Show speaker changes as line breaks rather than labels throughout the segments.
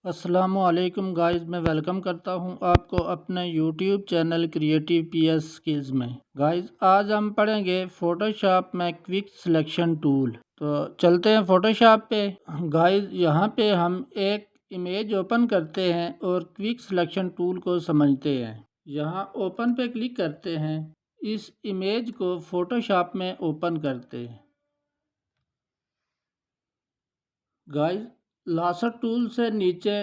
अस्सलामुअलैकुम गाइस, मैं वेलकम करता हूं आपको अपने YouTube channel creative PS skills में। गाइस, आज हम पढ़ेंगे फोटोशॉप में क्विक सिलेक्शन टूल। तो चलते हैं फोटोशॉप पे। गाइस, यहां पे हम एक इमेज ओपन करते हैं और क्विक सिलेक्शन टूल को समझते हैं। यहां ओपन पे क्लिक करते हैं, इस इमेज को फोटोशॉप में ओपन करते हैं। गाइस, लासर टूल से नीचे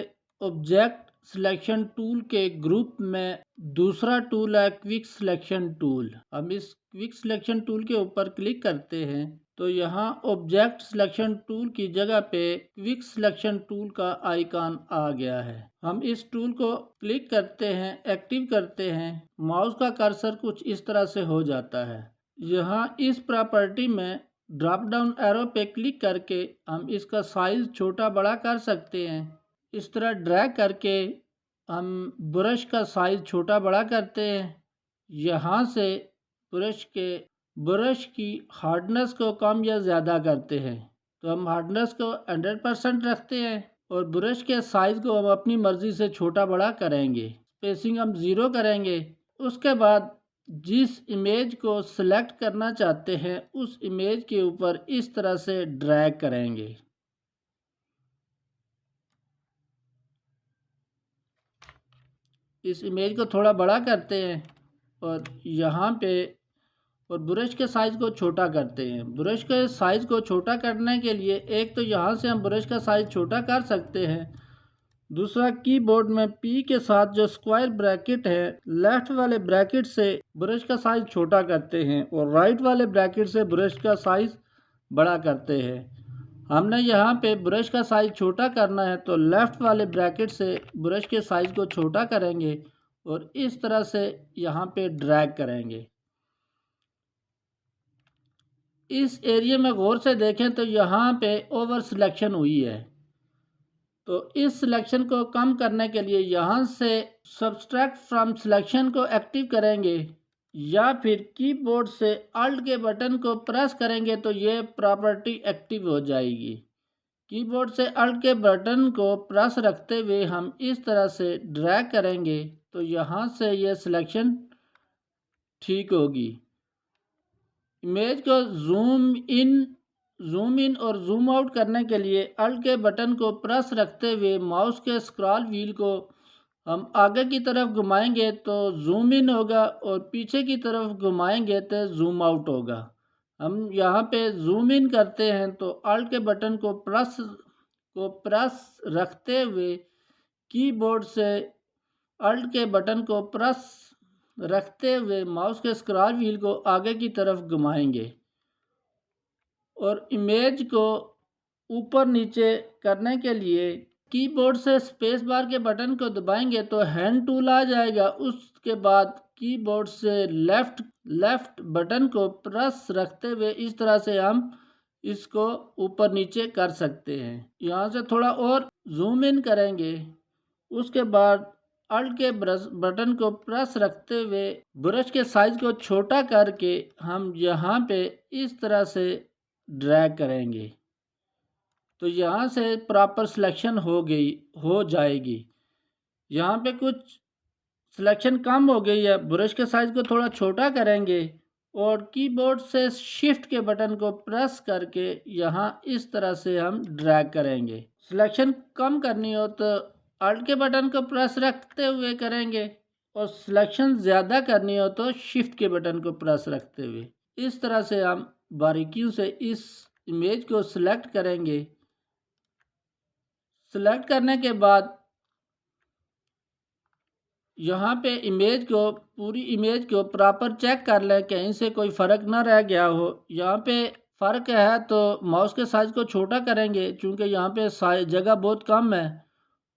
ऑब्जेक्ट सिलेक्शन टूल के ग्रुप में दूसरा टूल है क्विक सिलेक्शन टूल। हम इस क्विक सिलेक्शन टूल के ऊपर क्लिक करते हैं तो यहाँ ऑब्जेक्ट सिलेक्शन टूल की जगह पे क्विक सिलेक्शन टूल का आइकॉन आ गया है। हम इस टूल को क्लिक करते हैं, एक्टिव करते हैं, माउस का कर्सर कुछ इस तरह से हो जाता है। यहाँ इस प्रॉपर्टी में ड्रॉप डाउन एरो पे क्लिक करके हम इसका साइज छोटा बड़ा कर सकते हैं। इस तरह ड्रैग करके हम ब्रश का साइज छोटा बड़ा करते हैं। यहाँ से ब्रश की हार्डनेस को कम या ज़्यादा करते हैं। तो हम हार्डनेस को 100% रखते हैं और ब्रश के साइज़ को हम अपनी मर्ज़ी से छोटा बड़ा करेंगे। स्पेसिंग हम 0 करेंगे। उसके बाद जिस इमेज को सिलेक्ट करना चाहते हैं उस इमेज के ऊपर इस तरह से ड्रैग करेंगे। इस इमेज को थोड़ा बड़ा करते हैं और यहाँ पे और ब्रश के साइज़ को छोटा करते हैं। ब्रश के साइज़ को छोटा करने के लिए एक तो यहाँ से हम ब्रश का साइज़ छोटा कर सकते हैं। दूसरा, कीबोर्ड में P के साथ जो स्क्वायर ब्रैकेट है, लेफ्ट वाले ब्रैकेट से ब्रश का साइज छोटा करते हैं और राइट वाले ब्रैकेट से ब्रश का साइज बड़ा करते हैं। हमने यहाँ पे ब्रश का साइज छोटा करना है तो लेफ्ट वाले ब्रैकेट से ब्रश के साइज को छोटा करेंगे और इस तरह से यहाँ पे ड्रैग करेंगे। इस एरिया में गौर से देखें तो यहाँ पे ओवर सिलेक्शन हुई है। तो इस सिलेक्शन को कम करने के लिए यहाँ से सब्सट्रैक्ट फ्रॉम सिलेक्शन को एक्टिव करेंगे या फिर कीबोर्ड से अल्ट के बटन को प्रेस करेंगे तो ये प्रॉपर्टी एक्टिव हो जाएगी। कीबोर्ड से अल्ट के बटन को प्रेस रखते हुए हम इस तरह से ड्रैग करेंगे तो यहाँ से ये सिलेक्शन ठीक होगी। इमेज को जूम इन और जूम आउट करने के लिए अल्ट के बटन को प्रेस रखते हुए माउस के स्क्रॉल व्हील को हम आगे की तरफ घुमाएंगे तो जूम इन होगा और पीछे की तरफ घुमाएंगे तो जूम आउट होगा। हम यहाँ पे जूम इन करते हैं तो अल्ट के बटन को प्रेस रखते हुए कीबोर्ड से अल्ट के बटन को प्रेस रखते हुए माउस के स्क्रॉल व्हील को आगे की तरफ घुमाएंगे और इमेज को ऊपर नीचे करने के लिए कीबोर्ड से स्पेस बार के बटन को दबाएंगे तो हैंड टूल आ जाएगा। उसके बाद कीबोर्ड से लेफ्ट बटन को प्रेस रखते हुए इस तरह से हम इसको ऊपर नीचे कर सकते हैं। यहाँ से थोड़ा और जूम इन करेंगे। उसके बाद अल्ट के बटन को प्रेस रखते हुए ब्रश के साइज को छोटा करके हम यहाँ पे इस तरह से ड्रैग करेंगे तो यहाँ से प्रॉपर सिलेक्शन हो जाएगी। यहाँ पे कुछ सिलेक्शन कम हो गई है, ब्रश के साइज को थोड़ा छोटा करेंगे और कीबोर्ड से शिफ्ट के बटन को प्रेस करके यहाँ इस तरह से हम ड्रैग करेंगे। सिलेक्शन कम करनी हो तो अल्ट के बटन को प्रेस रखते हुए करेंगे और सिलेक्शन ज़्यादा करनी हो तो शिफ्ट के बटन को प्रेस रखते हुए। इस तरह से हम बारीकियों से इस इमेज को सिलेक्ट करेंगे। सिलेक्ट करने के बाद यहाँ पे पूरी इमेज को प्रॉपर चेक कर लें, कहीं से कोई फ़र्क ना रह गया हो। यहाँ पे फ़र्क है तो माउस के साइज़ को छोटा करेंगे क्योंकि यहाँ पे जगह बहुत कम है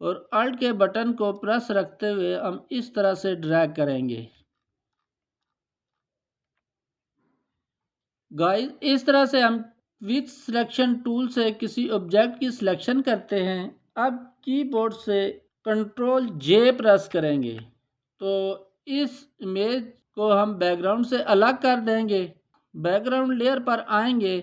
और अल्ट के बटन को प्रेस रखते हुए हम इस तरह से ड्रैग करेंगे। गाइस, इस तरह से हम क्विक सिलेक्शन टूल से किसी ऑब्जेक्ट की सिलेक्शन करते हैं। अब कीबोर्ड से कंट्रोल जे प्रेस करेंगे तो इस इमेज को हम बैकग्राउंड से अलग कर देंगे। बैकग्राउंड लेयर पर आएंगे,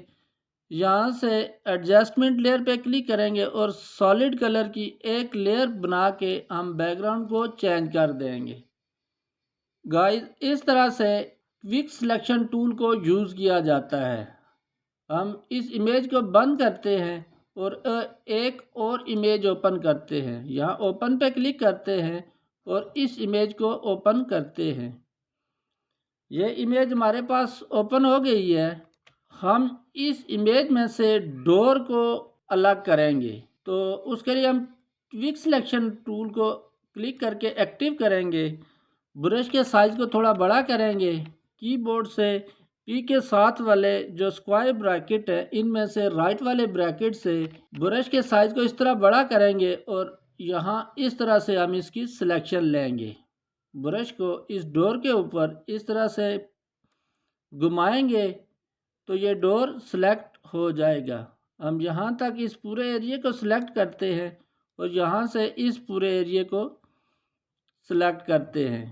यहाँ से एडजस्टमेंट लेयर पे क्लिक करेंगे और सॉलिड कलर की एक लेयर बना के हम बैकग्राउंड को चेंज कर देंगे। गाइस इस तरह से क्विक सिलेक्शन टूल को यूज़ किया जाता है। हम इस इमेज को बंद करते हैं और एक और इमेज ओपन करते हैं। यहाँ ओपन पे क्लिक करते हैं और इस इमेज को ओपन करते हैं। ये इमेज हमारे पास ओपन हो गई है। हम इस इमेज में से डोर को अलग करेंगे, तो उसके लिए हम क्विक सिलेक्शन टूल को क्लिक करके एक्टिव करेंगे। ब्रश के साइज को थोड़ा बड़ा करेंगे। कीबोर्ड से पी के साथ वाले जो स्क्वायर ब्रैकेट है, इनमें से राइट वाले ब्रैकेट से ब्रश के साइज को इस तरह बड़ा करेंगे और यहाँ इस तरह से हम इसकी सिलेक्शन लेंगे। ब्रश को इस डोर के ऊपर इस तरह से घुमाएंगे तो ये डोर सेलेक्ट हो जाएगा। हम यहाँ तक इस पूरे एरिया को सिलेक्ट करते हैं और यहाँ से इस पूरे एरिया को सिलेक्ट करते हैं।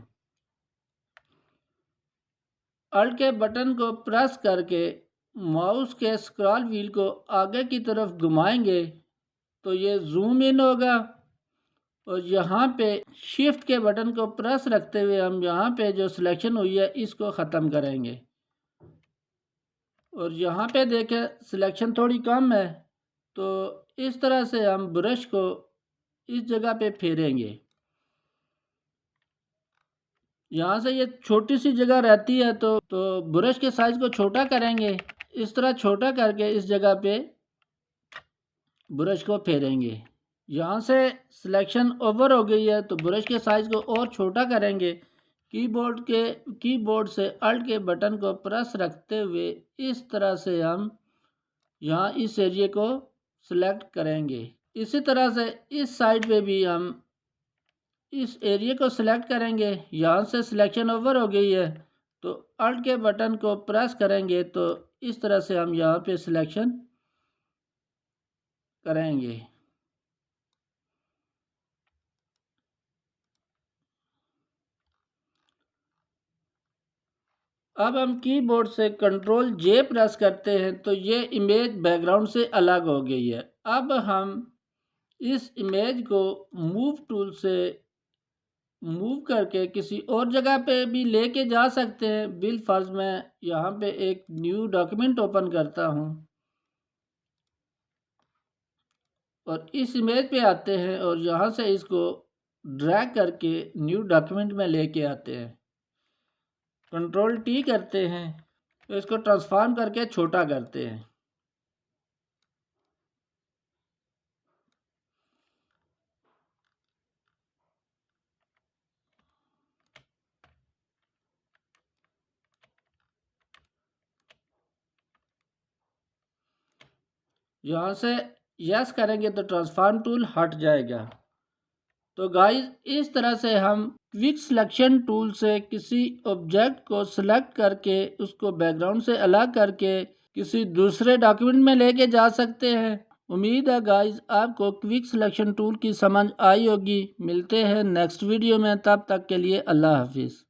अल्ट के बटन को प्रेस करके माउस के स्क्रॉल व्हील को आगे की तरफ घुमाएंगे तो ये जूम इन होगा और यहाँ पे शिफ्ट के बटन को प्रेस रखते हुए हम यहाँ पे जो सिलेक्शन हुई है इसको ख़त्म करेंगे। और यहाँ पे देखें सिलेक्शन थोड़ी कम है, तो इस तरह से हम ब्रश को इस जगह पे फेरेंगे। यहाँ से ये छोटी सी जगह रहती है तो ब्रश के साइज को छोटा करेंगे। इस तरह छोटा करके इस जगह पे ब्रश को फेरेंगे। यहाँ से सिलेक्शन ओवर हो गई है तो ब्रश के साइज को और छोटा करेंगे। कीबोर्ड से अल्ट के बटन को प्रेस रखते हुए इस तरह से हम यहाँ इस एरिया को सिलेक्ट करेंगे। इसी तरह से इस साइड पे भी हम इस एरिया को सिलेक्ट करेंगे। यहाँ से सिलेक्शन ओवर हो गई है तो अल्ट के बटन को प्रेस करेंगे तो इस तरह से हम यहाँ पे सिलेक्शन करेंगे। अब हम कीबोर्ड से कंट्रोल जे प्रेस करते हैं तो ये इमेज बैकग्राउंड से अलग हो गई है। अब हम इस इमेज को मूव टूल से मूव करके किसी और जगह पे भी लेके जा सकते हैं। बिल फर्ज मैं यहाँ पे एक न्यू डॉक्यूमेंट ओपन करता हूँ और इस इमेज पे आते हैं और यहाँ से इसको ड्रैग करके न्यू डॉक्यूमेंट में लेके आते हैं। कंट्रोल टी करते हैं तो इसको ट्रांसफॉर्म करके छोटा करते हैं। यहाँ से यस करेंगे तो ट्रांसफॉर्म टूल हट जाएगा। तो गाइस इस तरह से हम क्विक सिलेक्शन टूल से किसी ऑब्जेक्ट को सिलेक्ट करके उसको बैकग्राउंड से अलग करके किसी दूसरे डॉक्यूमेंट में लेके जा सकते हैं। उम्मीद है गाइस आपको क्विक सिलेक्शन टूल की समझ आई होगी। मिलते हैं नेक्स्ट वीडियो में, तब तक के लिए अल्लाह हाफिज़।